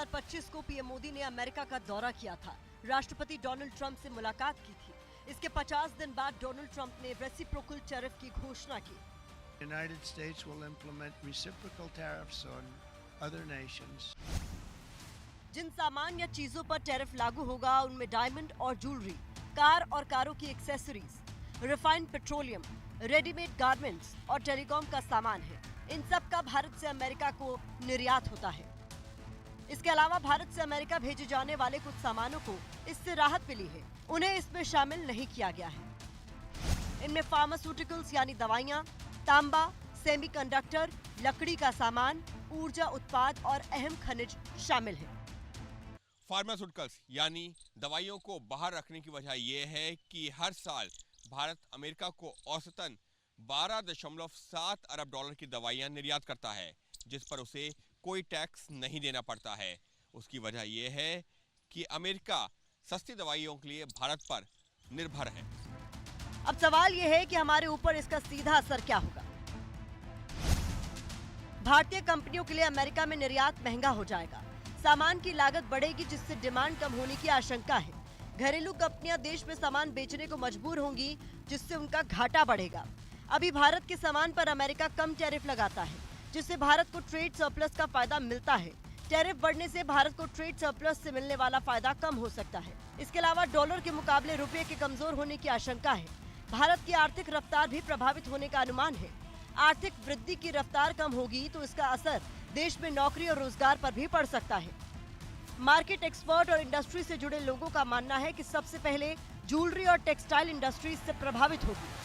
2025 को पीएम मोदी ने अमेरिका का दौरा किया था। राष्ट्रपति डोनाल्ड ट्रंप से मुलाकात की थी। इसके 50 दिन बाद डोनाल्ड ट्रंप ने रेसिप्रोकल टैरिफ की घोषणा की। United States will implement reciprocal tariffs on other nations. जिन सामान या चीजों पर टैरिफ लागू होगा उनमें डायमंड और ज्वेलरी, कार और कारों की accessories, refined petroleum, readymade garments और टेलीकॉम का सामान है। इन सब का भारत से अमेरिका को निर्यात होता है। इसके अलावा भारत से अमेरिका भेजे जाने वाले कुछ सामानों को इससे राहत मिली है, उन्हें इसमें शामिल नहीं किया गया है। इनमें फार्मास्यूटिकल्स यानी दवाइयां, तांबा, सेमीकंडक्टर, लकड़ी का सामान, ऊर्जा उत्पाद और अहम खनिज शामिल हैं। फार्मास्यूटिकल्स यानी दवाइयों को बाहर रखने की वजह यह है कि हर साल भारत अमेरिका को औसतन 12.7 अरब डॉलर की दवाइयां निर्यात करता है, जिस पर उसे कोई टैक्स नहीं देना पड़ता है। उसकी वजह यह है कि अमेरिका सस्ती दवाइयों के लिए भारत पर निर्भर है। अब सवाल यह है कि हमारे ऊपर इसका सीधा असर क्या होगा। भारतीय कंपनियों के लिए अमेरिका में निर्यात महंगा हो जाएगा, सामान की लागत बढ़ेगी जिससे डिमांड कम होने की आशंका है। घरेलू कंपनियां देश में सामान बेचने को मजबूर होंगी जिससे उनका घाटा बढ़ेगा। अभी भारत के सामान पर अमेरिका कम टैरिफ लगाता है, जिससे भारत को ट्रेड सरप्लस का फायदा मिलता है। टैरिफ बढ़ने से भारत को ट्रेड सरप्लस से मिलने वाला फायदा कम हो सकता है। इसके अलावा डॉलर के मुकाबले रुपये के कमजोर होने की आशंका है। भारत की आर्थिक रफ्तार भी प्रभावित होने का अनुमान है। आर्थिक वृद्धि की रफ्तार कम होगी तो इसका असर देश में नौकरी और रोजगार पर भी पड़ सकता है। मार्केट एक्सपर्ट और इंडस्ट्री से जुड़े लोगों का मानना है कि सबसे पहले ज्वेलरी और टेक्सटाइल इंडस्ट्री इससे प्रभावित होगी।